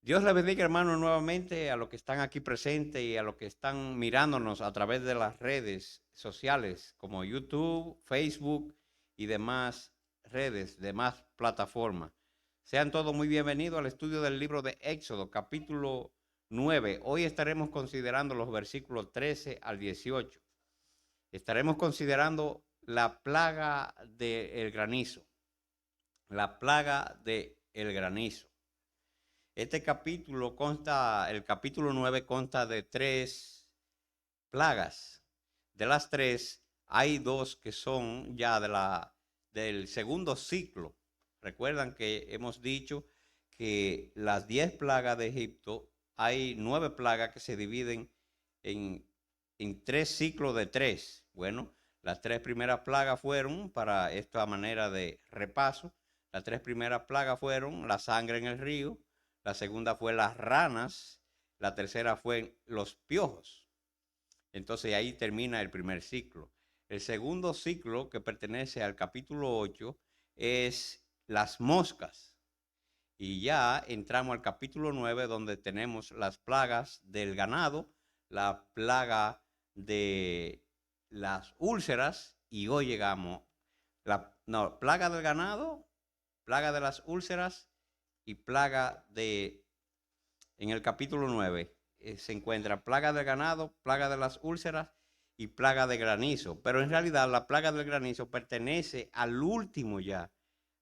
Dios le bendiga, hermano, nuevamente a los que están aquí presentes y a los que están mirándonos a través de las redes sociales como YouTube, Facebook y demás redes, demás plataformas. Sean todos muy bienvenidos al estudio del libro de Éxodo, capítulo 9. Hoy estaremos considerando los versículos 13 al 18. Estaremos considerando la plaga del granizo. La plaga del granizo. Este capítulo consta, el capítulo 9 consta de tres plagas. De las tres, hay dos que son ya del segundo ciclo. Recuerdan que hemos dicho que las 10 plagas de Egipto, hay 9 plagas que se dividen en, en tres ciclos de tres. Bueno, las tres primeras plagas fueron, para esta manera de repaso, las tres primeras plagas fueron la sangre en el río, la segunda fue las ranas, la tercera fue los piojos. Entonces ahí termina el primer ciclo. El segundo ciclo, que pertenece al capítulo 8, es las moscas. Y ya entramos al capítulo 9, donde tenemos las plagas del ganado, la plaga de las úlceras, y hoy llegamos plaga del ganado, plaga de las úlceras y plaga de, en el capítulo 9 se encuentra plaga del ganado, plaga de las úlceras y plaga de granizo. Pero en realidad la plaga del granizo pertenece al último ya,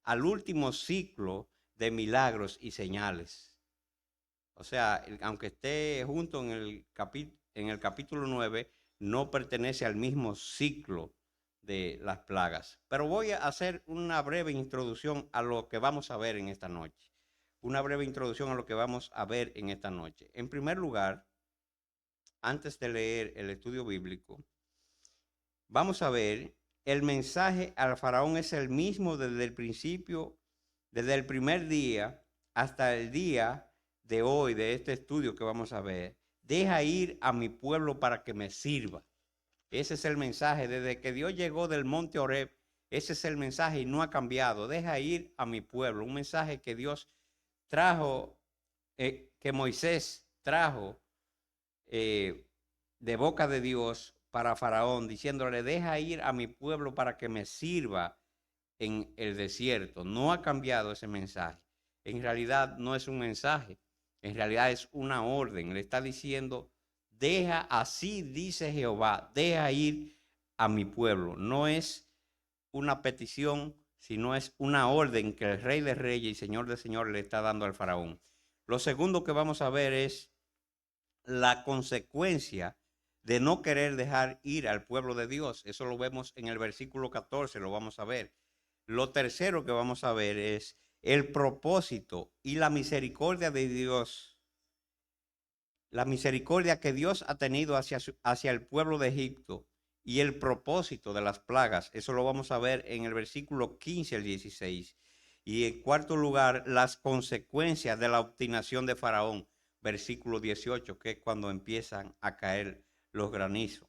al último ciclo de milagros y señales. O sea, aunque esté junto en el capítulo 9, no pertenece al mismo ciclo de las plagas. Pero voy a hacer una breve introducción a lo que vamos a ver en esta noche. Una breve introducción a lo que vamos a ver en esta noche. En primer lugar, antes de leer el estudio bíblico, vamos a ver el mensaje al faraón es el mismo desde el principio, desde el primer día hasta el día de hoy, de este estudio que vamos a ver. Deja ir a mi pueblo para que me sirva. Ese es el mensaje. Desde que Dios llegó del monte Horeb, ese es el mensaje y no ha cambiado. Deja ir a mi pueblo. Un mensaje que Dios trajo, que Moisés trajo de boca de Dios para Faraón, diciéndole, deja ir a mi pueblo para que me sirva en el desierto. No ha cambiado ese mensaje. En realidad no es un mensaje, en realidad es una orden. Le está diciendo, deja, así dice Jehová, deja ir a mi pueblo. No es una petición, sino es una orden que el Rey de Reyes y Señor de Señores le está dando al faraón. Lo segundo que vamos a ver es la consecuencia de no querer dejar ir al pueblo de Dios. Eso lo vemos en el versículo 14, lo vamos a ver. Lo tercero que vamos a ver es el propósito y la misericordia de Dios. La misericordia que Dios ha tenido hacia el pueblo de Egipto y el propósito de las plagas. Eso lo vamos a ver en el versículo 15 al 16. Y en cuarto lugar, las consecuencias de la obstinación de Faraón, versículo 18, que es cuando empiezan a caer los granizos.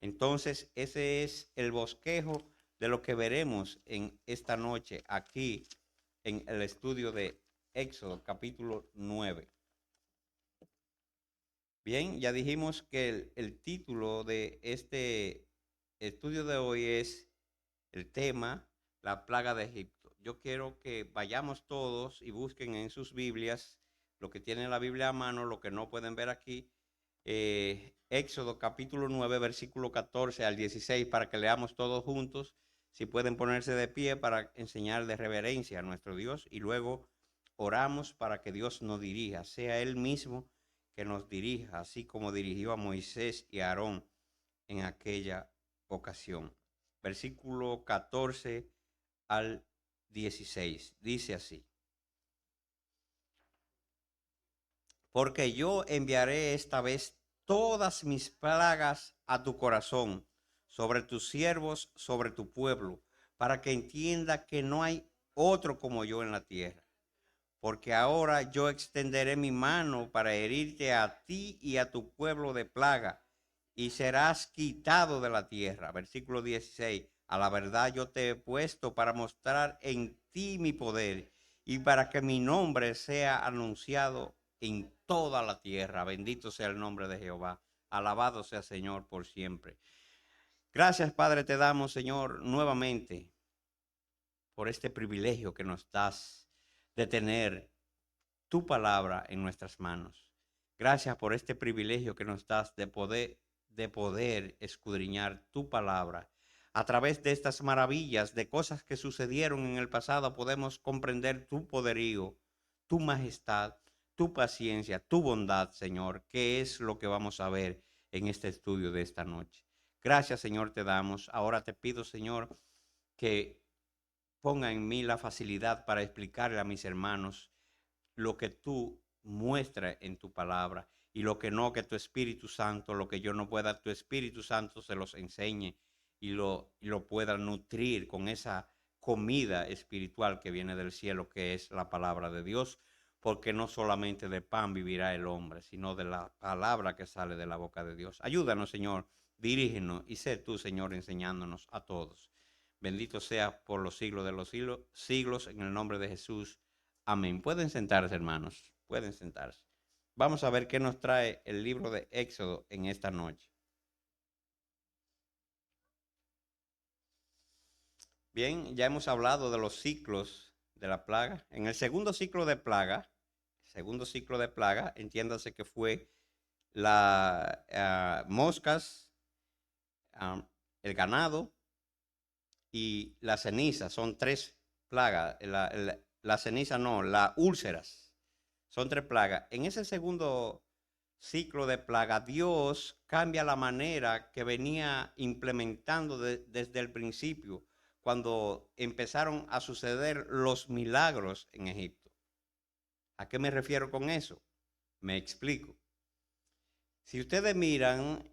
Entonces, ese es el bosquejo de lo que veremos en esta noche aquí en el estudio de Éxodo, capítulo 9. Bien, ya dijimos que el título de este estudio de hoy es el tema, la plaga de Egipto. Yo quiero que vayamos todos y busquen en sus Biblias, lo que tienen la Biblia a mano, lo que no pueden ver aquí, Éxodo capítulo 9, versículo 14 al 16, para que leamos todos juntos. Si pueden ponerse de pie para enseñar de reverencia a nuestro Dios y luego oramos para que Dios nos dirija, sea Él mismo que nos dirija, así como dirigió a Moisés y a Aarón en aquella ocasión. Versículo 14 al 16. Dice así: porque yo enviaré esta vez todas mis plagas a tu corazón, sobre tus siervos, sobre tu pueblo, para que entienda que no hay otro como yo en la tierra. Porque ahora yo extenderé mi mano para herirte a ti y a tu pueblo de plaga, y serás quitado de la tierra. Versículo 16. A la verdad yo te he puesto para mostrar en ti mi poder y para que mi nombre sea anunciado en toda la tierra. Bendito sea el nombre de Jehová. Alabado sea Señor por siempre. Gracias, Padre, te damos, Señor, nuevamente por este privilegio que nos das de tener tu palabra en nuestras manos. Gracias por este privilegio que nos das de poder escudriñar tu palabra. A través de estas maravillas, de cosas que sucedieron en el pasado, podemos comprender tu poderío, tu majestad, tu paciencia, tu bondad, Señor, que es lo que vamos a ver en este estudio de esta noche. Gracias, Señor, te damos. Ahora te pido, Señor, que ponga en mí la facilidad para explicarle a mis hermanos lo que tú muestras en tu palabra y lo que no, que tu Espíritu Santo, lo que yo no pueda, tu Espíritu Santo se los enseñe y lo pueda nutrir con esa comida espiritual que viene del cielo, que es la palabra de Dios, porque no solamente de pan vivirá el hombre, sino de la palabra que sale de la boca de Dios. Ayúdanos, Señor, dirígenos y sé tú, Señor, enseñándonos a todos. Bendito sea por los siglos de los siglos, en el nombre de Jesús. Amén. Pueden sentarse, hermanos. Pueden sentarse. Vamos a ver qué nos trae el libro de Éxodo en esta noche. Bien, ya hemos hablado de los ciclos de la plaga. En el segundo ciclo de plaga, entiéndase que fue las moscas, el ganado y la ceniza. Son tres plagas. La ceniza no, las úlceras. Son tres plagas. En ese segundo ciclo de plaga, Dios cambia la manera que venía implementando desde el principio, cuando empezaron a suceder los milagros en Egipto. ¿A qué me refiero con eso? Me explico. Si ustedes miran,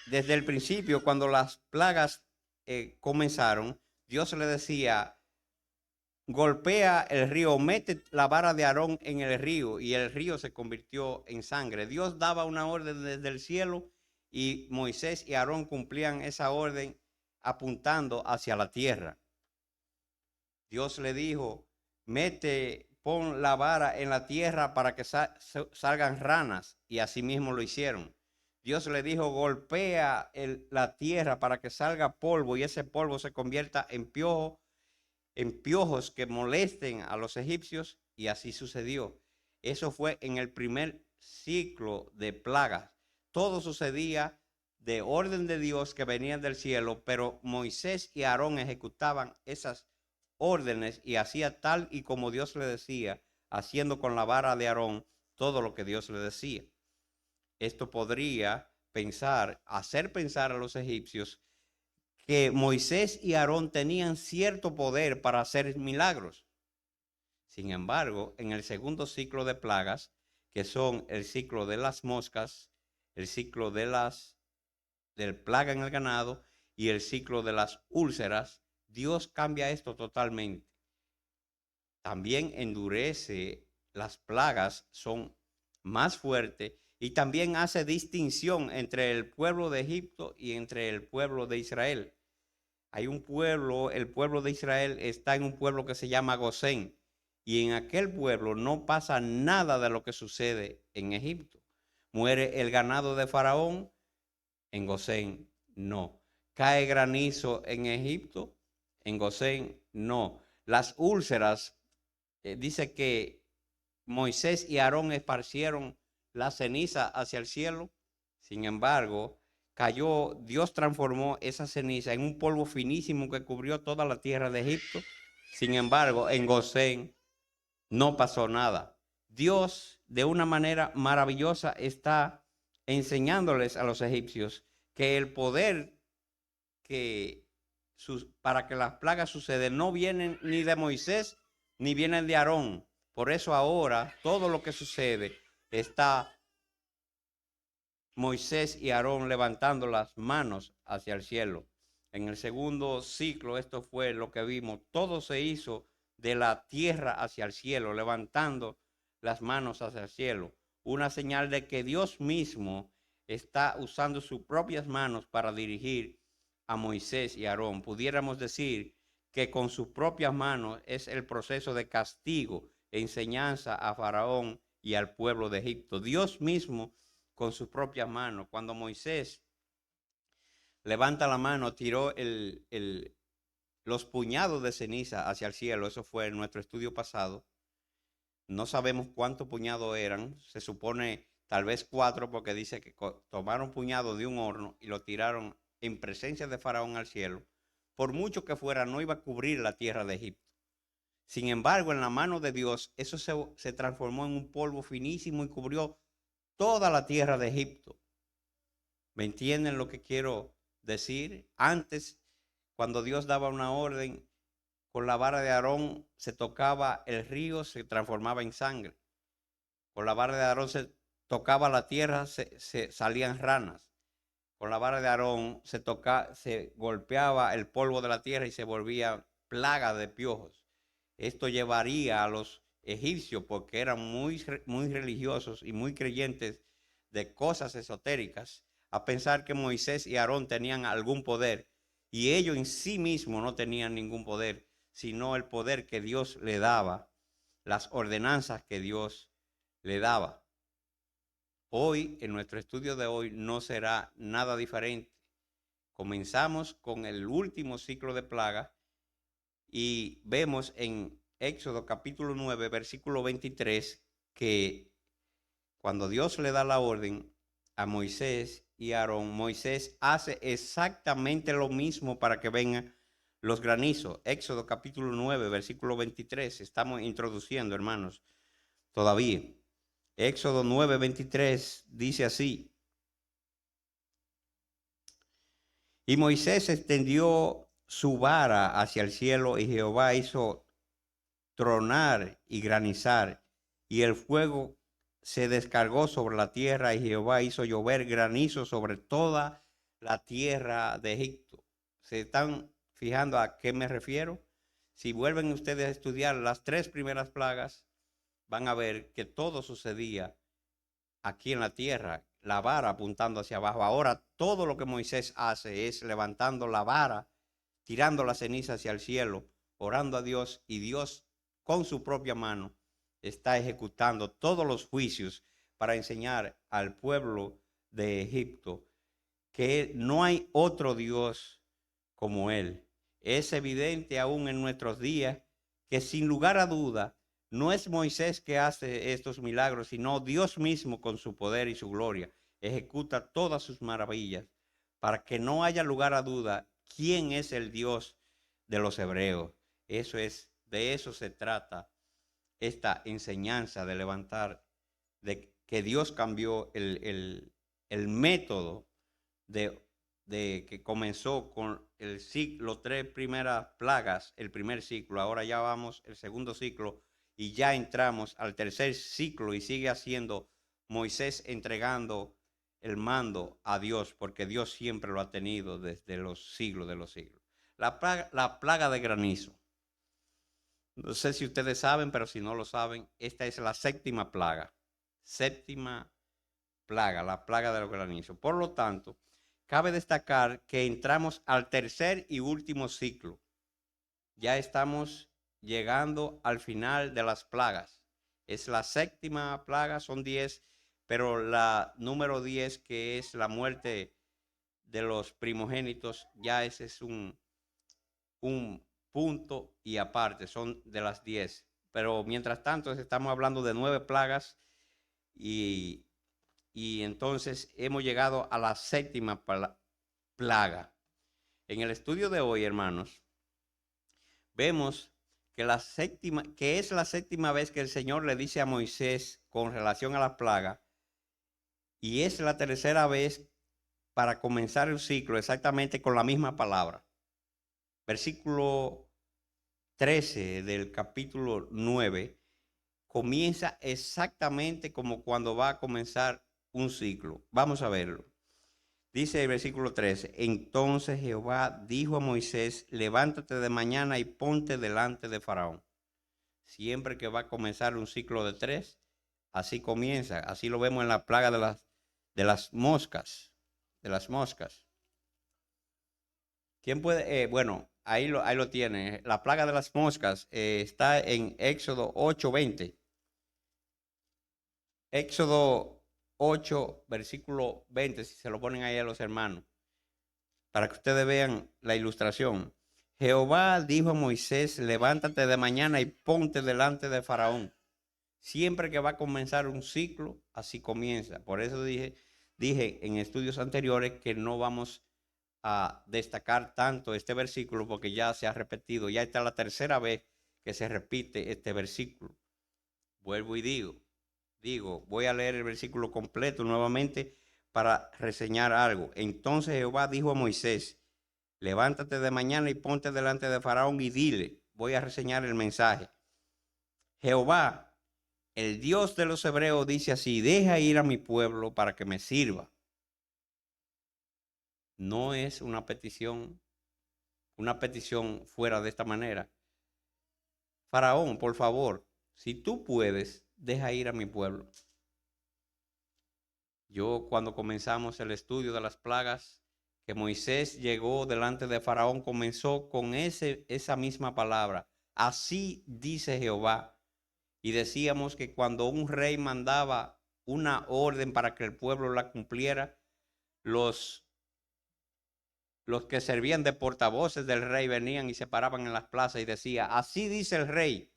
desde el principio, cuando las plagas comenzaron, Dios le decía: golpea el río, mete la vara de Aarón en el río, y el río se convirtió en sangre. Dios daba una orden desde el cielo y Moisés y Aarón cumplían esa orden apuntando hacia la tierra. Dios le dijo: pon la vara en la tierra para que salgan ranas, y así mismo lo hicieron. Dios le dijo: golpea la tierra para que salga polvo, y ese polvo se convierta en piojos que molesten a los egipcios, y así sucedió. Eso fue en el primer ciclo de plagas. Todo sucedía de orden de Dios que venían del cielo, pero Moisés y Aarón ejecutaban esas órdenes y hacía tal y como Dios le decía, haciendo con la vara de Aarón todo lo que Dios le decía. Esto podría hacer pensar a los egipcios que Moisés y Aarón tenían cierto poder para hacer milagros. Sin embargo, en el segundo ciclo de plagas, que son el ciclo de las moscas, el ciclo del plaga en el ganado y el ciclo de las úlceras, Dios cambia esto totalmente. También endurece, las plagas son más fuertes, y también hace distinción entre el pueblo de Egipto y entre el pueblo de Israel. Hay un pueblo, el pueblo de Israel está en un pueblo que se llama Gosén, y en aquel pueblo no pasa nada de lo que sucede en Egipto. Muere el ganado de Faraón, en Gosén no. Cae granizo en Egipto, en Gosén no. Las úlceras, dice que Moisés y Aarón esparcieron la ceniza hacia el cielo. Sin embargo, Dios transformó esa ceniza en un polvo finísimo que cubrió toda la tierra de Egipto. Sin embargo, en Gosén no pasó nada. Dios, de una manera maravillosa, está enseñándoles a los egipcios que el poder para que las plagas sucedan no vienen ni de Moisés ni vienen de Aarón. Por eso ahora todo lo que sucede está Moisés y Aarón levantando las manos hacia el cielo. En el segundo ciclo, esto fue lo que vimos. Todo se hizo de la tierra hacia el cielo, levantando las manos hacia el cielo. Una señal de que Dios mismo está usando sus propias manos para dirigir a Moisés y Aarón. Pudiéramos decir que con sus propias manos es el proceso de castigo e enseñanza a Faraón y al pueblo de Egipto. Dios mismo con sus propias manos. Cuando Moisés levanta la mano, tiró los puñados de ceniza hacia el cielo. Eso fue en nuestro estudio pasado. No sabemos cuántos puñados eran. Se supone tal vez 4, porque dice que tomaron puñados de un horno y lo tiraron en presencia de Faraón al cielo. Por mucho que fuera, no iba a cubrir la tierra de Egipto. Sin embargo, en la mano de Dios, eso se transformó en un polvo finísimo y cubrió toda la tierra de Egipto. ¿Me entienden lo que quiero decir? Antes, cuando Dios daba una orden, con la vara de Aarón se tocaba el río, se transformaba en sangre. Con la vara de Aarón se tocaba la tierra, se salían ranas. Con la vara de Aarón se golpeaba el polvo de la tierra y se volvía plaga de piojos. Esto llevaría a los egipcios, porque eran muy religiosos y muy creyentes de cosas esotéricas, a pensar que Moisés y Aarón tenían algún poder, y ellos en sí mismos no tenían ningún poder, sino el poder que Dios le daba, las ordenanzas que Dios le daba. Hoy, en nuestro estudio de hoy, no será nada diferente. Comenzamos con el último ciclo de plagas y vemos en Éxodo capítulo 9, versículo 23, que cuando Dios le da la orden a Moisés y a Aarón, Moisés hace exactamente lo mismo para que vengan los granizos. Éxodo capítulo 9, versículo 23. Estamos introduciendo, hermanos, todavía. Éxodo 9, 23 dice así: y Moisés extendió su vara hacia el cielo, y Jehová hizo tronar y granizar, y el fuego se descargó sobre la tierra, y Jehová hizo llover granizo sobre toda la tierra de Egipto. ¿Se están fijando a qué me refiero? Si vuelven ustedes a estudiar las 3 primeras plagas, van a ver que todo sucedía aquí en la tierra, la vara apuntando hacia abajo. Ahora todo lo que Moisés hace es levantando la vara, tirando la ceniza hacia el cielo, orando a Dios, y Dios con su propia mano está ejecutando todos los juicios para enseñar al pueblo de Egipto que no hay otro Dios como Él. Es evidente aún en nuestros días que sin lugar a duda no es Moisés que hace estos milagros, sino Dios mismo con su poder y su gloria ejecuta todas sus maravillas, para que no haya lugar a duda quién es el Dios de los hebreos. De eso se trata esta enseñanza de levantar, de que Dios cambió el método de que comenzó con el ciclo, 3 primeras plagas, el primer ciclo. Ahora ya vamos el segundo ciclo y ya entramos al tercer ciclo, y sigue haciendo Moisés entregando el mando a Dios, porque Dios siempre lo ha tenido desde los siglos de los siglos. La plaga de granizo. No sé si ustedes saben, pero si no lo saben, esta es la 7ª plaga. 7ª plaga, la plaga de los granizos. Por lo tanto, cabe destacar que entramos al tercer y último ciclo. Ya estamos llegando al final de las plagas. Es la 7ª plaga, son 10, pero la número 10, que es la muerte de los primogénitos, ya ese es un punto y aparte, son de las 10. Pero mientras tanto estamos hablando de 9 plagas, y entonces hemos llegado a la 7ª plaga. En el estudio de hoy, hermanos, vemos que es la 7ª vez que el Señor le dice a Moisés con relación a la plaga, y es la 3ª vez para comenzar el ciclo exactamente con la misma palabra. Versículo 13 del capítulo 9 comienza exactamente como cuando va a comenzar un ciclo. Vamos a verlo. Dice el versículo 13: entonces Jehová dijo a Moisés: levántate de mañana y ponte delante de Faraón. Siempre que va a comenzar un ciclo de 3, así comienza. Así lo vemos en la plaga de las moscas. De las moscas. ¿Quién puede? Bueno, ahí lo tiene. La plaga de las moscas está en Éxodo 8:20. Éxodo 8, versículo 20, si se lo ponen ahí a los hermanos, para que ustedes vean la ilustración. Jehová dijo a Moisés, levántate de mañana y ponte delante de Faraón. Siempre que va a comenzar un ciclo, así comienza. Por eso dije en estudios anteriores que no vamos a destacar tanto este versículo porque ya se ha repetido, ya está la tercera vez que se repite este versículo. Vuelvo y voy a leer el versículo completo nuevamente para reseñar algo. Entonces Jehová dijo a Moisés, levántate de mañana y ponte delante de Faraón y dile, voy a reseñar el mensaje. Jehová, el Dios de los hebreos, dice así, deja ir a mi pueblo para que me sirva. No es una petición fuera de esta manera. Faraón, por favor, si tú puedes, deja ir a mi pueblo. Yo cuando comenzamos el estudio de las plagas, que Moisés llegó delante de Faraón, comenzó con esa misma palabra. Así dice Jehová. Y decíamos que cuando un rey mandaba una orden para que el pueblo la cumpliera, los que servían de portavoces del rey venían y se paraban en las plazas y decía, así dice el rey.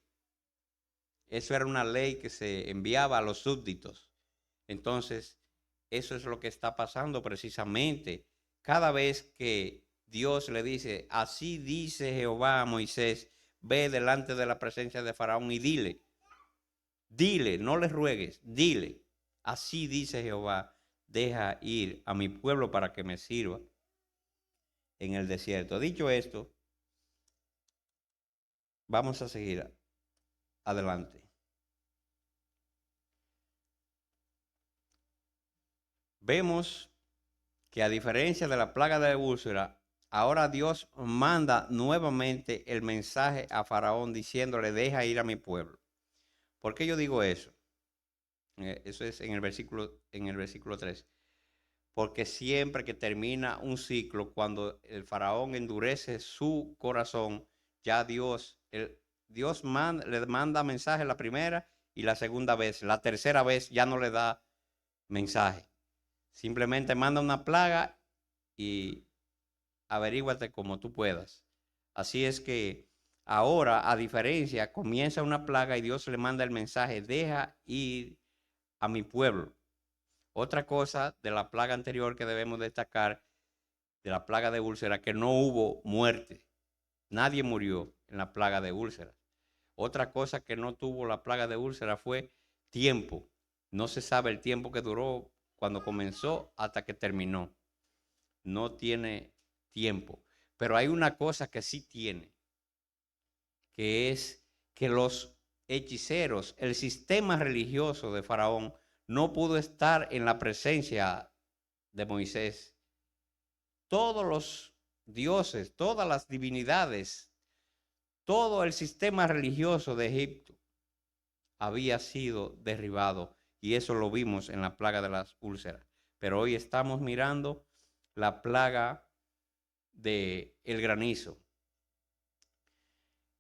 Eso era una ley que se enviaba a los súbditos. Entonces, eso es lo que está pasando precisamente. Cada vez que Dios le dice, así dice Jehová a Moisés, ve delante de la presencia de Faraón y dile, no le ruegues, dile, así dice Jehová, deja ir a mi pueblo para que me sirva en el desierto. Dicho esto, vamos a seguir adelante. Vemos que a diferencia de la plaga de úlcera, ahora Dios manda nuevamente el mensaje a Faraón diciéndole, deja ir a mi pueblo. ¿Por qué yo digo eso? Eso es en el versículo 3. Porque siempre que termina un ciclo, cuando el faraón endurece su corazón, ya Dios le manda mensaje la primera y la segunda vez. La tercera vez ya no le da mensaje. Simplemente manda una plaga y averíguate como tú puedas. Así es que ahora, a diferencia, comienza una plaga y Dios le manda el mensaje, deja ir a mi pueblo. Otra cosa de la plaga anterior que debemos destacar, de la plaga de úlcera, que no hubo muerte. Nadie murió en la plaga de úlcera. Otra cosa que no tuvo la plaga de úlcera fue tiempo. No se sabe el tiempo que duró cuando comenzó hasta que terminó. No tiene tiempo. Pero hay una cosa que sí tiene, que es que los hechiceros, el sistema religioso de Faraón, no pudo estar en la presencia de Moisés. Todos los dioses, todas las divinidades, todo el sistema religioso de Egipto había sido derribado y eso lo vimos en la plaga de las úlceras. Pero hoy estamos mirando la plaga del granizo.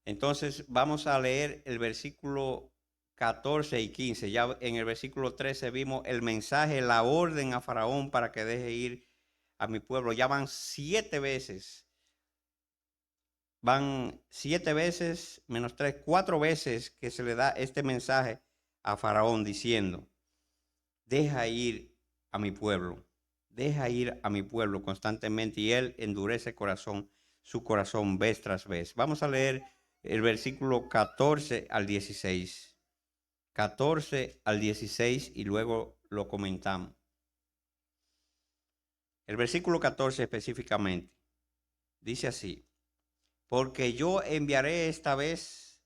Entonces vamos a leer el versículo 14 y 15. Ya en el versículo 13 vimos el mensaje, la orden a Faraón para que deje ir a mi pueblo. Ya van 7 veces. Van 7 veces menos 3, 4 veces que se le da este mensaje a Faraón diciendo, deja ir a mi pueblo, deja ir a mi pueblo constantemente, y él endurece su corazón vez tras vez. Vamos a leer el versículo 14 al 16. 14 al 16 y luego lo comentamos. El versículo 14 específicamente dice así, porque yo enviaré esta vez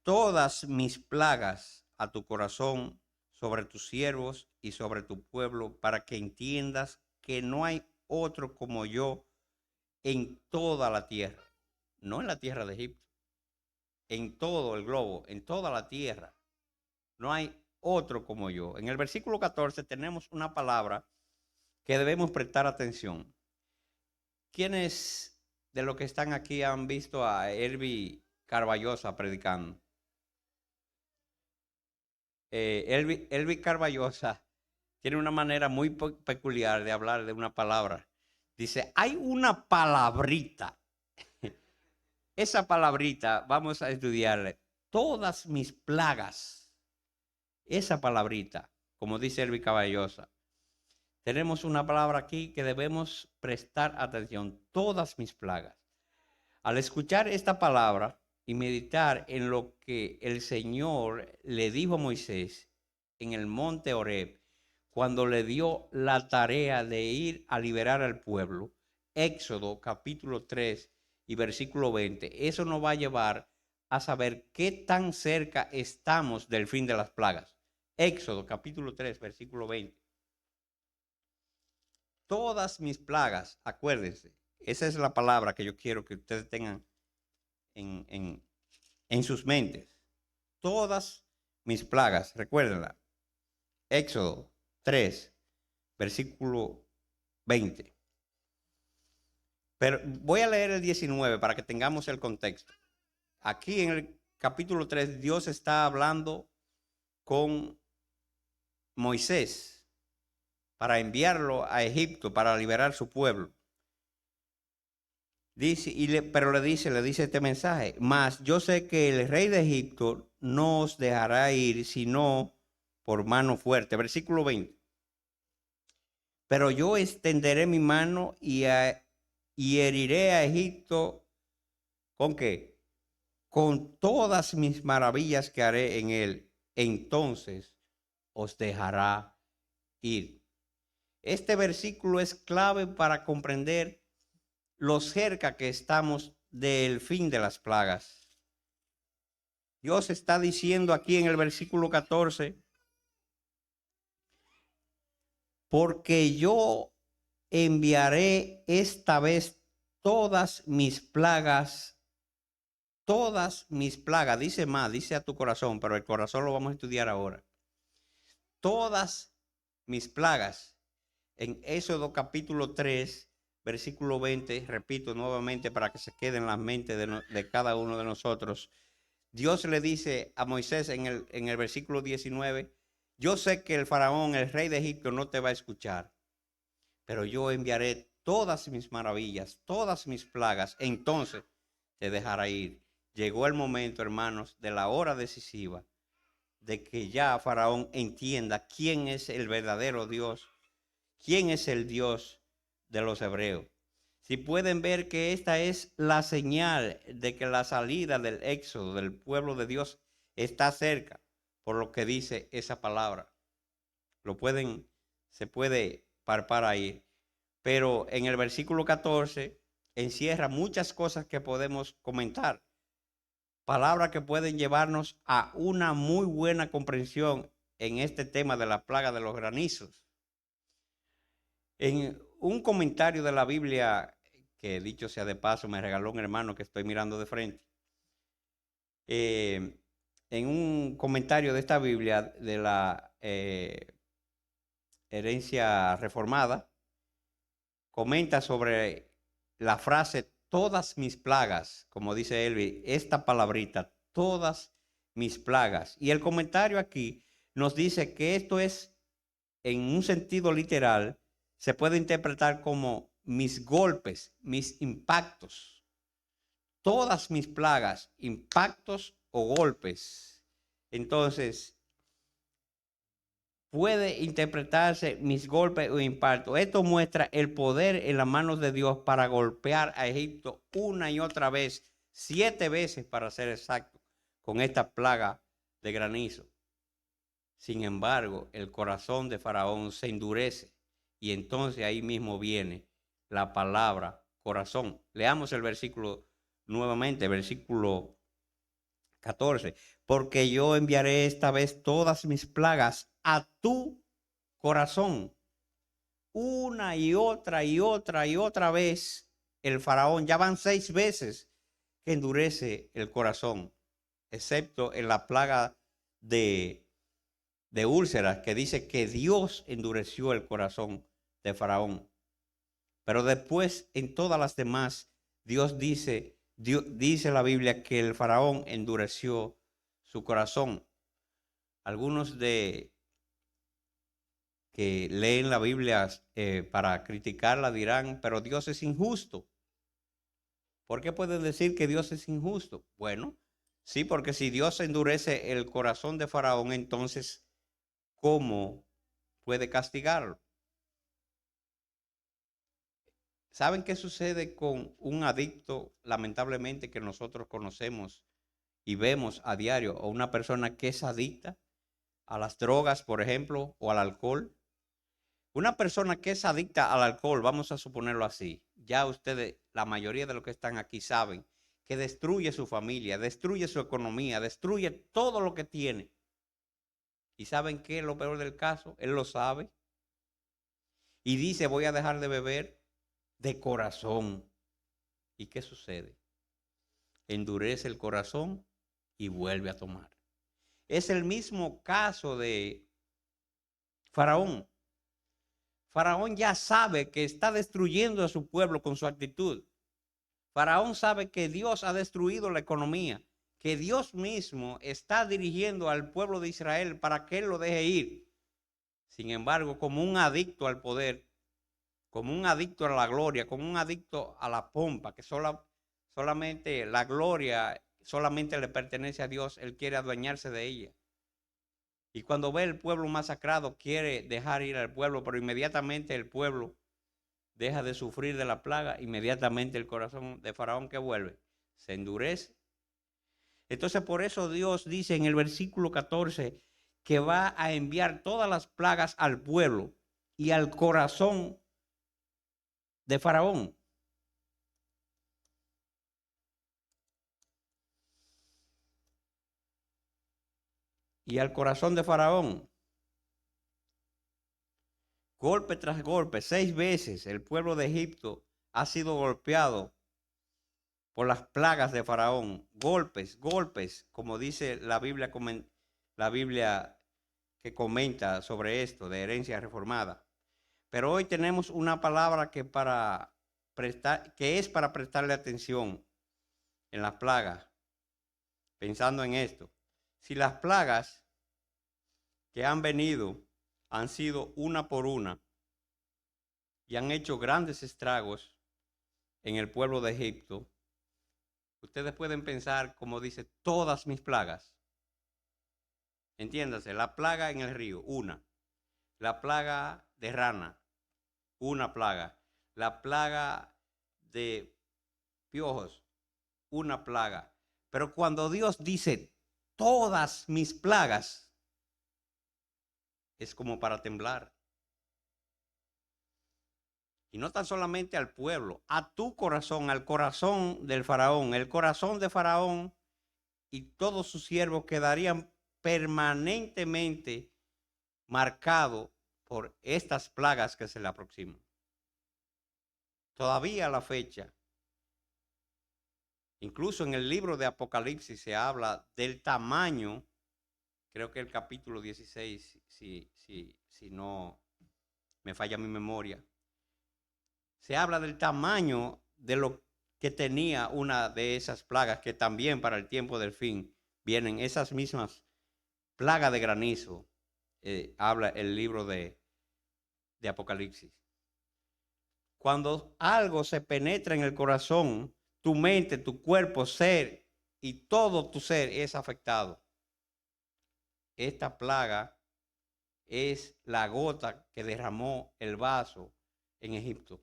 todas mis plagas a tu corazón, sobre tus siervos y sobre tu pueblo, para que entiendas que no hay otro como yo en toda la tierra, no en la tierra de Egipto, en todo el globo, en toda la tierra, no hay otro como yo. En el versículo 14 tenemos una palabra que debemos prestar atención. ¿Quiénes de los que están aquí han visto a Herbie Carballosa predicando. Elvi Carballosa tiene una manera muy peculiar de hablar de una palabra. Dice, hay una palabrita. Esa palabrita, vamos a estudiarle. Todas mis plagas. Esa palabrita, como dice Elvi Carballosa. Tenemos una palabra aquí que debemos prestar atención. Todas mis plagas. Al escuchar esta palabra y meditar en lo que el Señor le dijo a Moisés en el monte Horeb, cuando le dio la tarea de ir a liberar al pueblo, Éxodo capítulo 3 y versículo 20, eso nos va a llevar a saber qué tan cerca estamos del fin de las plagas. Éxodo capítulo 3, versículo 20. Todas mis plagas, acuérdense, esa es la palabra que yo quiero que ustedes tengan en sus mentes. Todas mis plagas, recuérdenla. Éxodo 3, versículo 20. Pero voy a leer el 19 para que tengamos el contexto. Aquí en el capítulo 3, Dios está hablando con Moisés para enviarlo a Egipto para liberar su pueblo. Dice, pero le dice este mensaje, mas yo sé que el rey de Egipto no os dejará ir sino por mano fuerte. Versículo 20. Pero yo extenderé mi mano y heriré a Egipto, ¿con qué? Con todas mis maravillas que haré en él. Entonces os dejará ir. Este versículo es clave para comprender lo cerca que estamos del fin de las plagas. Dios está diciendo aquí en el versículo 14, porque yo enviaré esta vez todas mis plagas, dice más, dice a tu corazón, pero el corazón lo vamos a estudiar ahora. Todas mis plagas, en Éxodo capítulo 3, versículo 20, repito nuevamente para que se quede en la mente de cada uno de nosotros. Dios le dice a Moisés en el versículo 19, yo sé que el faraón, el rey de Egipto, no te va a escuchar, pero yo enviaré todas mis maravillas, todas mis plagas, entonces te dejará ir. Llegó el momento, hermanos, de la hora decisiva, de que ya faraón entienda quién es el verdadero Dios, quién es el Dios de los hebreos. Si pueden ver que esta es la señal de que la salida del éxodo del pueblo de Dios está cerca, por lo que dice esa palabra. Se puede palpar ahí. Pero en el versículo 14 encierra muchas cosas que podemos comentar. Palabras que pueden llevarnos a una muy buena comprensión en este tema de la plaga de los granizos. En un comentario de la Biblia, que dicho sea de paso, me regaló un hermano que estoy mirando de frente. En un comentario de esta Biblia de la herencia reformada, comenta sobre la frase todas mis plagas, como dice Elvi, esta palabrita, todas mis plagas. Y el comentario aquí nos dice que esto es, en un sentido literal, se puede interpretar como mis golpes, mis impactos. Todas mis plagas, impactos o golpes. Entonces, puede interpretarse mis golpes o impactos. Esto muestra el poder en las manos de Dios para golpear a Egipto una y otra vez, 7 veces para ser exacto, con esta plaga de granizo. Sin embargo, el corazón de Faraón se endurece y entonces ahí mismo viene la palabra corazón. Leamos el versículo nuevamente, versículo 14. Porque yo enviaré esta vez todas mis plagas a tu corazón. Una y otra y otra y otra vez el faraón, ya van 6 veces que endurece el corazón, excepto en la plaga de úlceras, que dice que Dios endureció el corazón de faraón. Pero después, en todas las demás, Dios dice, dice la Biblia que el faraón endureció su corazón. Algunos de que leen la Biblia para criticarla dirán, pero Dios es injusto. ¿Por qué pueden decir que Dios es injusto? Bueno, sí, porque si Dios endurece el corazón de Faraón, entonces, ¿cómo puede castigarlo? ¿Saben qué sucede con un adicto, lamentablemente, que nosotros conocemos y vemos a diario, o una persona que es adicta a las drogas, por ejemplo, o al alcohol? Una persona que es adicta al alcohol, vamos a suponerlo así, ya ustedes, la mayoría de los que están aquí saben que destruye su familia, destruye su economía, destruye todo lo que tiene. ¿Y saben qué es lo peor del caso? Él lo sabe y dice, voy a dejar de beber de corazón. ¿Y qué sucede? Endurece el corazón y vuelve a tomar. Es el mismo caso de Faraón. Faraón ya sabe que está destruyendo a su pueblo con su actitud. Faraón sabe que Dios ha destruido la economía, que Dios mismo está dirigiendo al pueblo de Israel para que él lo deje ir. Sin embargo, como un adicto al poder, como un adicto a la gloria, como un adicto a la pompa, que solamente la gloria solamente le pertenece a Dios, él quiere adueñarse de ella. Y cuando ve el pueblo masacrado, quiere dejar ir al pueblo, pero inmediatamente el pueblo deja de sufrir de la plaga, inmediatamente el corazón de Faraón que vuelve, se endurece. Entonces por eso Dios dice en el versículo 14 que va a enviar todas las plagas al pueblo y al corazón de Faraón. Y al corazón de Faraón. Golpe tras golpe, 6 veces el pueblo de Egipto ha sido golpeado por las plagas de Faraón. Golpes, golpes, como dice la Biblia que comenta sobre esto de herencia reformada. Pero hoy tenemos una palabra que es para prestarle atención en las plagas, pensando en esto. Si las plagas que han venido han sido una por una y han hecho grandes estragos en el pueblo de Egipto, ustedes pueden pensar, como dice, todas mis plagas. Entiéndase, la plaga en el río, una. La plaga de rana, una plaga. La plaga de piojos, una plaga. Pero cuando Dios dice todas mis plagas, es como para temblar. Y no tan solamente al pueblo, a tu corazón, al corazón del faraón. El corazón de Faraón y todos sus siervos quedarían permanentemente marcados por estas plagas que se le aproximan. Todavía a la fecha, incluso en el libro de Apocalipsis se habla del tamaño, creo que el capítulo 16, si no me falla mi memoria, se habla del tamaño de lo que tenía una de esas plagas, que también para el tiempo del fin vienen esas mismas plagas de granizo, habla el libro de Apocalipsis. Cuando algo se penetra en el corazón, tu mente, tu cuerpo, ser y todo tu ser es afectado. Esta plaga es la gota que derramó el vaso en Egipto.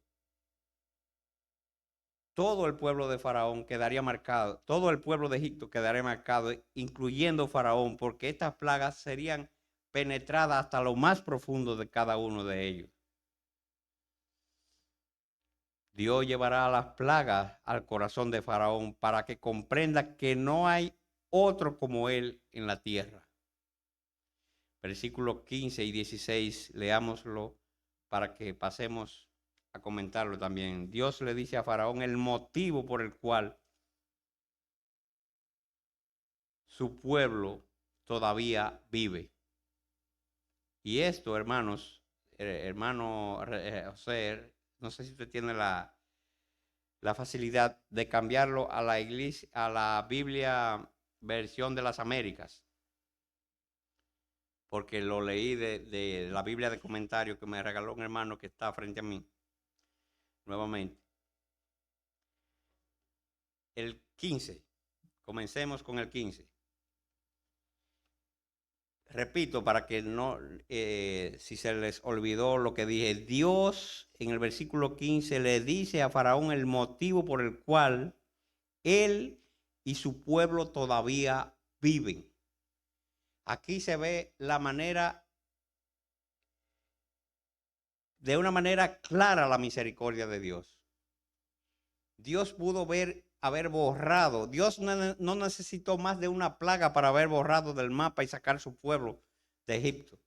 Todo el pueblo de Faraón quedaría marcado, todo el pueblo de Egipto quedaría marcado, incluyendo Faraón, porque estas plagas serían penetradas hasta lo más profundo de cada uno de ellos. Dios llevará las plagas al corazón de Faraón para que comprenda que no hay otro como él en la tierra. Versículos 15 y 16, leámoslo para que pasemos a comentarlo también. Dios le dice a Faraón el motivo por el cual su pueblo todavía vive. Y esto, hermanos, hermano José, no sé si usted tiene la facilidad de cambiarlo a la iglesia, a la Biblia versión de las Américas, porque lo leí de la Biblia de comentario que me regaló un hermano que está frente a mí, nuevamente. El 15, comencemos con el 15. Repito, para que no, si se les olvidó lo que dije, Dios en el versículo 15 le dice a Faraón el motivo por el cual él y su pueblo todavía viven. Aquí se ve la manera, de una manera clara, la misericordia de Dios. Dios pudo haber borrado, Dios no necesitó más de una plaga para haber borrado del mapa y sacar su pueblo de Egipto.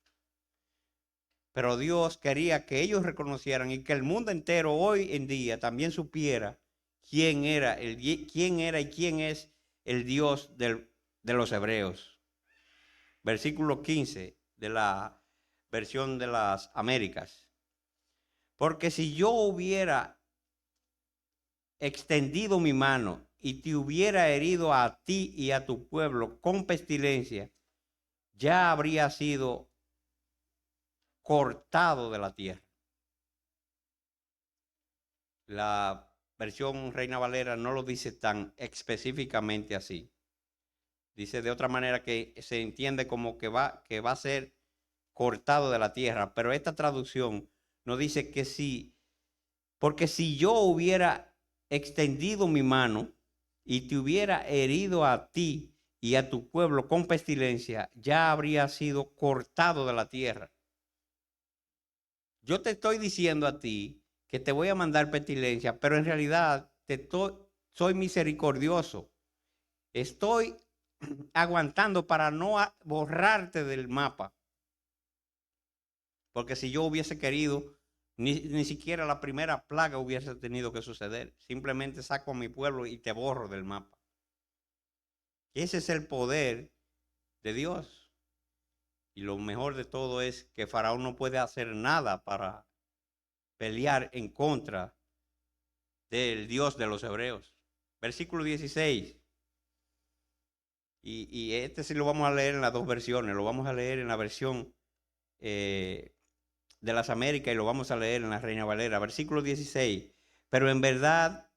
Pero Dios quería que ellos reconocieran y que el mundo entero hoy en día también supiera quién era y quién es el Dios de los hebreos. Versículo 15 de la versión de las Américas. Porque si yo hubiera extendido mi mano y te hubiera herido a ti y a tu pueblo con pestilencia, ya habría sido cortado de la tierra. La versión Reina Valera no lo dice tan específicamente así. Dice de otra manera que se entiende como que va a ser cortado de la tierra, pero esta traducción nos dice que sí, porque si yo hubiera extendido mi mano y te hubiera herido a ti y a tu pueblo con pestilencia, ya habría sido cortado de la tierra. Yo te estoy diciendo a ti que te voy a mandar pestilencia, pero en realidad soy misericordioso. Estoy aguantando para no borrarte del mapa. Porque si yo hubiese querido, ni siquiera la primera plaga hubiese tenido que suceder. Simplemente saco a mi pueblo y te borro del mapa. Ese es el poder de Dios. Y lo mejor de todo es que Faraón no puede hacer nada para pelear en contra del Dios de los hebreos. Versículo 16. Y este sí lo vamos a leer en las dos versiones. Lo vamos a leer en la versión de las Américas y lo vamos a leer en la Reina Valera. Versículo 16. Pero en verdad,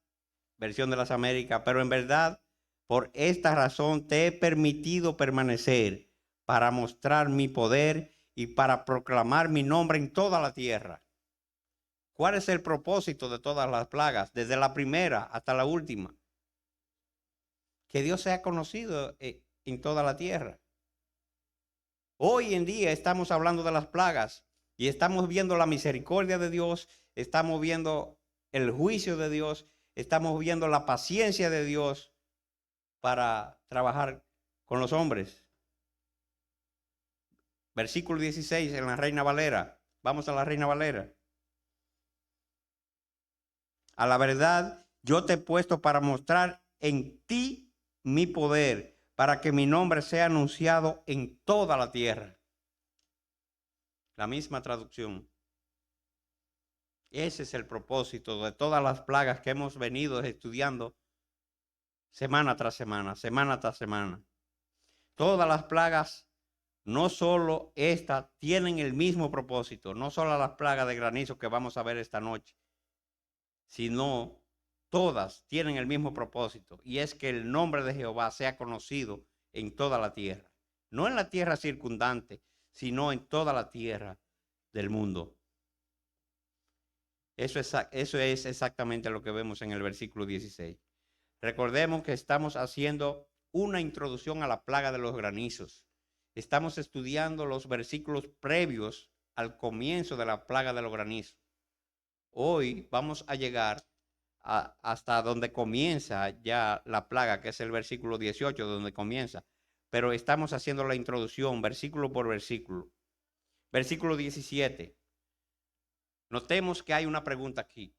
versión de las Américas, pero en verdad, por esta razón te he permitido permanecer para mostrar mi poder y para proclamar mi nombre en toda la tierra. ¿Cuál es el propósito de todas las plagas, desde la primera hasta la última? Que Dios sea conocido en toda la tierra. Hoy en día estamos hablando de las plagas y estamos viendo la misericordia de Dios, estamos viendo el juicio de Dios, estamos viendo la paciencia de Dios para trabajar con los hombres. Versículo 16 en la Reina Valera. Vamos a la Reina Valera. A la verdad, yo te he puesto para mostrar en ti mi poder, para que mi nombre sea anunciado en toda la tierra. La misma traducción. Ese es el propósito de todas las plagas que hemos venido estudiando semana tras semana, semana tras semana. Todas las plagas, no solo estas, tienen el mismo propósito, no solo las plagas de granizo que vamos a ver esta noche, sino todas tienen el mismo propósito, y es que el nombre de Jehová sea conocido en toda la tierra. No en la tierra circundante, sino en toda la tierra del mundo. Eso es exactamente lo que vemos en el versículo 16. Recordemos que estamos haciendo una introducción a la plaga de los granizos. Estamos estudiando los versículos previos al comienzo de la plaga de los granizos. Hoy vamos a llegar hasta donde comienza ya la plaga, que es el versículo 18, donde comienza. Pero estamos haciendo la introducción versículo por versículo. Versículo 17. Notemos que hay una pregunta aquí.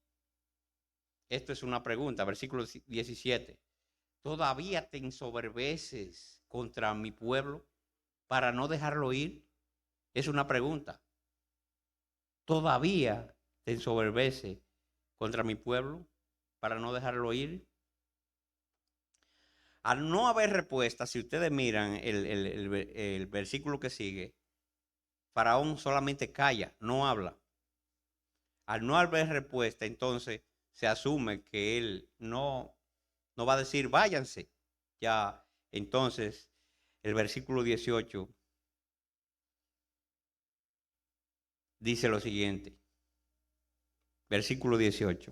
Esto es una pregunta, versículo 17. ¿Todavía te ensoberbeces contra mi pueblo para no dejarlo ir? Es una pregunta. ¿Todavía te ensoberbeces contra mi pueblo para no dejarlo ir. Al no haber respuesta, si ustedes miran el versículo que sigue, Faraón solamente calla, no habla. Al no haber respuesta, entonces se asume que él no va a decir váyanse. Ya, entonces, el versículo 18 dice lo siguiente. Versículo 18.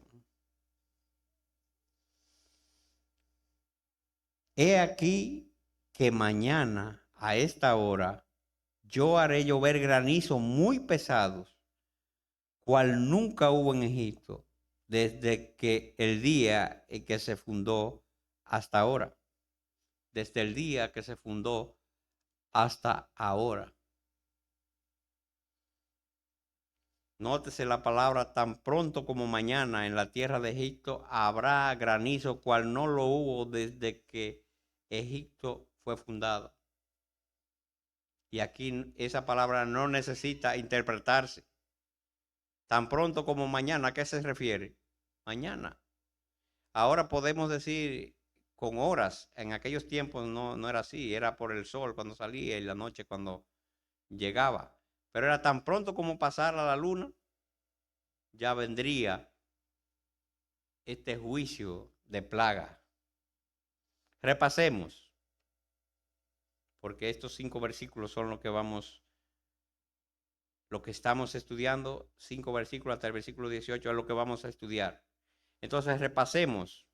He aquí que mañana a esta hora yo haré llover granizo muy pesados, cual nunca hubo en Egipto, desde que el día en que se fundó hasta ahora. Desde el día que se fundó hasta ahora. Nótese la palabra tan pronto como mañana en la tierra de Egipto habrá granizo, cual no lo hubo desde que Egipto fue fundado. Y aquí esa palabra no necesita interpretarse. Tan pronto como mañana, ¿a qué se refiere? Mañana. Ahora podemos decir con horas. En aquellos tiempos no era así. Era por el sol cuando salía y la noche cuando llegaba. Pero era tan pronto como pasara la luna, ya vendría este juicio de plaga. Repasemos, porque estos 5 versículos son lo que estamos estudiando, 5 versículos hasta el versículo 18 es lo que vamos a estudiar. Entonces repasemos.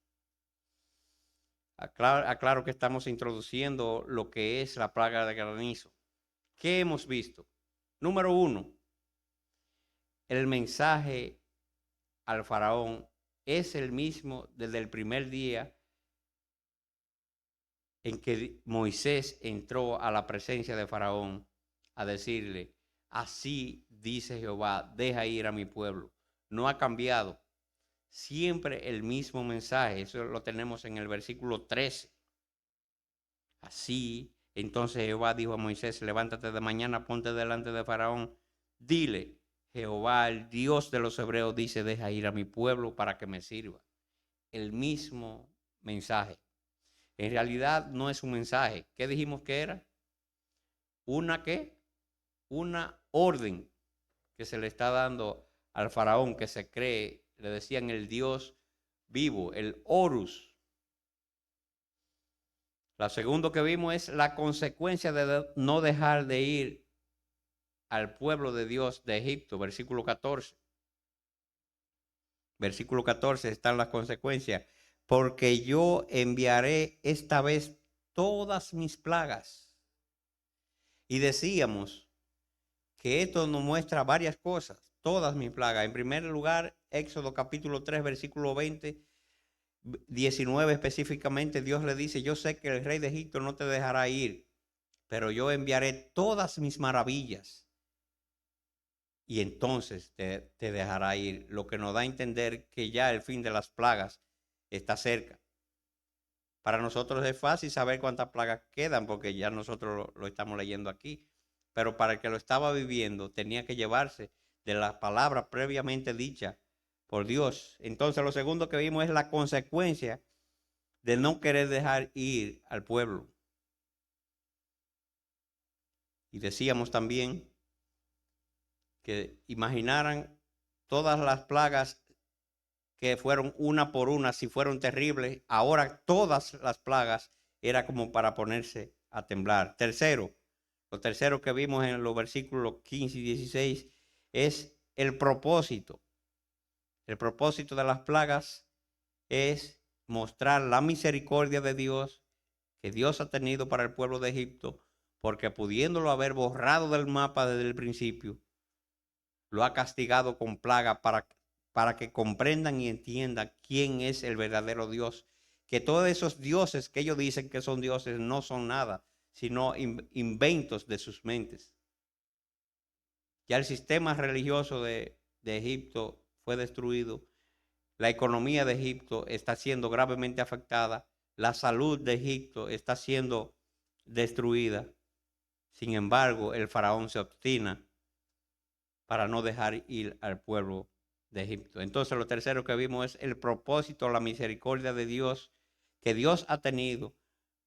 Aclaro que estamos introduciendo lo que es la plaga de granizo. ¿Qué hemos visto? Número 1, el mensaje al faraón es el mismo desde el primer día en que Moisés entró a la presencia de Faraón a decirle, así dice Jehová, deja ir a mi pueblo. No ha cambiado. Siempre el mismo mensaje. Eso lo tenemos en el versículo 13. Así, entonces Jehová dijo a Moisés, levántate de mañana, ponte delante de Faraón, dile, Jehová, el Dios de los hebreos, dice, deja ir a mi pueblo para que me sirva. El mismo mensaje. En realidad no es un mensaje. ¿Qué dijimos que era? ¿Una qué? Una orden que se le está dando al faraón que se cree, le decían el Dios vivo, el Horus. La segunda que vimos es la consecuencia de no dejar de ir al pueblo de Dios de Egipto, versículo 14. Versículo 14 están las consecuencias. Porque yo enviaré esta vez todas mis plagas. Y decíamos que esto nos muestra varias cosas, todas mis plagas. En primer lugar, Éxodo capítulo 3, versículo 20, 19 específicamente, Dios le dice, yo sé que el rey de Egipto no te dejará ir, pero yo enviaré todas mis maravillas y entonces te dejará ir, lo que nos da a entender que ya el fin de las plagas está cerca. Para nosotros es fácil saber cuántas plagas quedan porque ya nosotros lo estamos leyendo aquí, pero para el que lo estaba viviendo tenía que llevarse de las palabras previamente dichas por Dios. Entonces lo segundo que vimos es la consecuencia de no querer dejar ir al pueblo. Y decíamos también que imaginaran todas las plagas que fueron una por una, si fueron terribles, ahora todas las plagas era como para ponerse a temblar. Tercero, lo tercero que vimos en los versículos 15 y 16 es el propósito. El propósito de las plagas es mostrar la misericordia de Dios que Dios ha tenido para el pueblo de Egipto, porque pudiéndolo haber borrado del mapa desde el principio, lo ha castigado con plaga para que comprendan y entiendan quién es el verdadero Dios. Que todos esos dioses que ellos dicen que son dioses no son nada, sino inventos de sus mentes. Ya el sistema religioso de Egipto fue destruido. La economía de Egipto está siendo gravemente afectada. La salud de Egipto está siendo destruida. Sin embargo, el faraón se obstina para no dejar ir al pueblo de Egipto. Entonces, lo tercero que vimos es el propósito, la misericordia de Dios que Dios ha tenido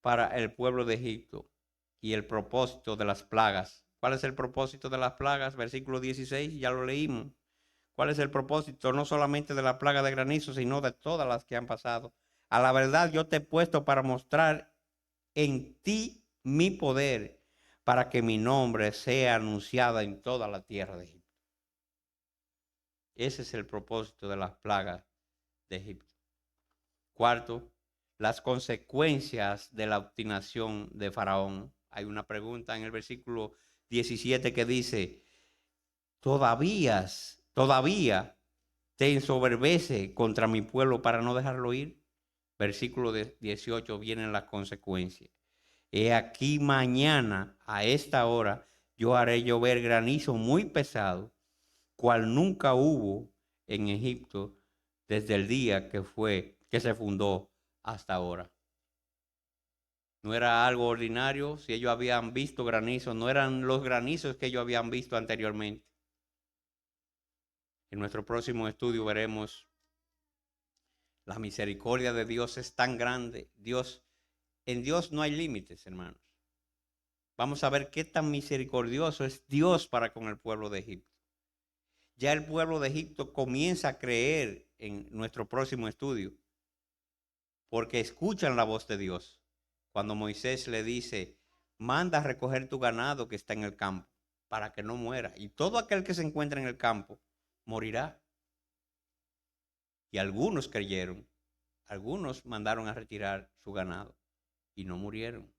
para el pueblo de Egipto y el propósito de las plagas. ¿Cuál es el propósito de las plagas? Versículo 16, ya lo leímos. ¿Cuál es el propósito? No solamente de la plaga de granizo, sino de todas las que han pasado. A la verdad, yo te he puesto para mostrar en ti mi poder, para que mi nombre sea anunciado en toda la tierra de Egipto. Ese es el propósito de las plagas de Egipto. Cuarto, las consecuencias de la obstinación de Faraón. Hay una pregunta en el versículo 17 que dice, todavía te ensoberbece contra mi pueblo para no dejarlo ir. Versículo 18 vienen las consecuencias. He aquí mañana a esta hora yo haré llover granizo muy pesado, cual nunca hubo en Egipto desde el día que se fundó hasta ahora. No era algo ordinario. Si ellos habían visto granizo, no eran los granizos que ellos habían visto anteriormente. En nuestro próximo estudio veremos la misericordia de Dios es tan grande. En Dios no hay límites, hermanos. Vamos a ver qué tan misericordioso es Dios para con el pueblo de Egipto. Ya el pueblo de Egipto comienza a creer en nuestro próximo estudio, porque escuchan la voz de Dios. Cuando Moisés le dice, manda a recoger tu ganado que está en el campo, para que no muera. Y todo aquel que se encuentra en el campo morirá. Y algunos creyeron, algunos mandaron a retirar su ganado y no murieron.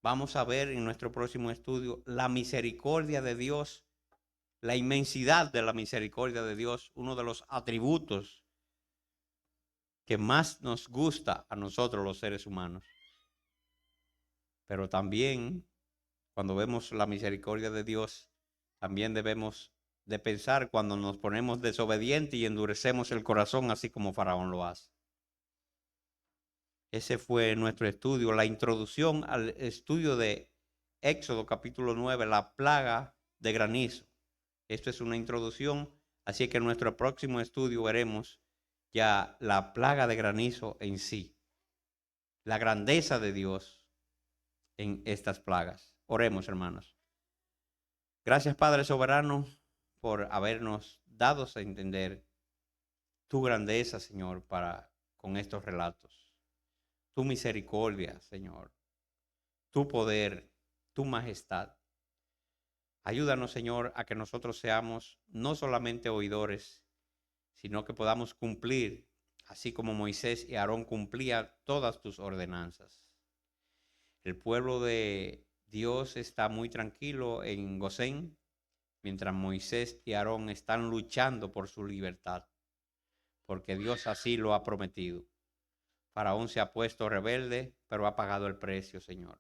Vamos a ver en nuestro próximo estudio la misericordia de Dios, la inmensidad de la misericordia de Dios, uno de los atributos que más nos gusta a nosotros los seres humanos. Pero también, cuando vemos la misericordia de Dios, también debemos de pensar cuando nos ponemos desobedientes y endurecemos el corazón, así como Faraón lo hace. Ese fue nuestro estudio, la introducción al estudio de Éxodo capítulo 9, la plaga de granizo. Esto es una introducción, así que en nuestro próximo estudio veremos ya la plaga de granizo en sí, la grandeza de Dios en estas plagas. Oremos, hermanos. Gracias, Padre soberano, por habernos dado a entender tu grandeza, Señor, con estos relatos. Tu misericordia, Señor. Tu poder, tu majestad. Ayúdanos, Señor, a que nosotros seamos no solamente oidores, sino que podamos cumplir, así como Moisés y Aarón cumplían todas tus ordenanzas. El pueblo de Dios está muy tranquilo en Gosén, mientras Moisés y Aarón están luchando por su libertad, porque Dios así lo ha prometido. Faraón se ha puesto rebelde, pero ha pagado el precio, Señor.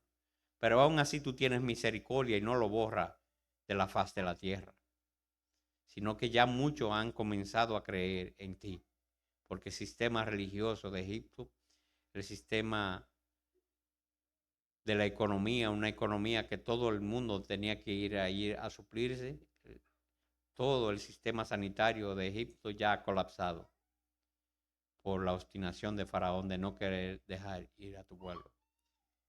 Pero aún así tú tienes misericordia y no lo borras de la faz de la tierra, sino que ya muchos han comenzado a creer en ti, porque el sistema religioso de Egipto, el sistema de la economía, una economía que todo el mundo tenía que ir a suplirse, todo el sistema sanitario de Egipto ya ha colapsado por la obstinación de Faraón de no querer dejar ir a tu pueblo.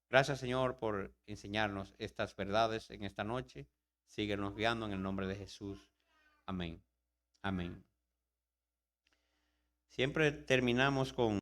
Gracias, Señor, por enseñarnos estas verdades en esta noche. Síguenos guiando en el nombre de Jesús. Amén. Amén. Siempre terminamos con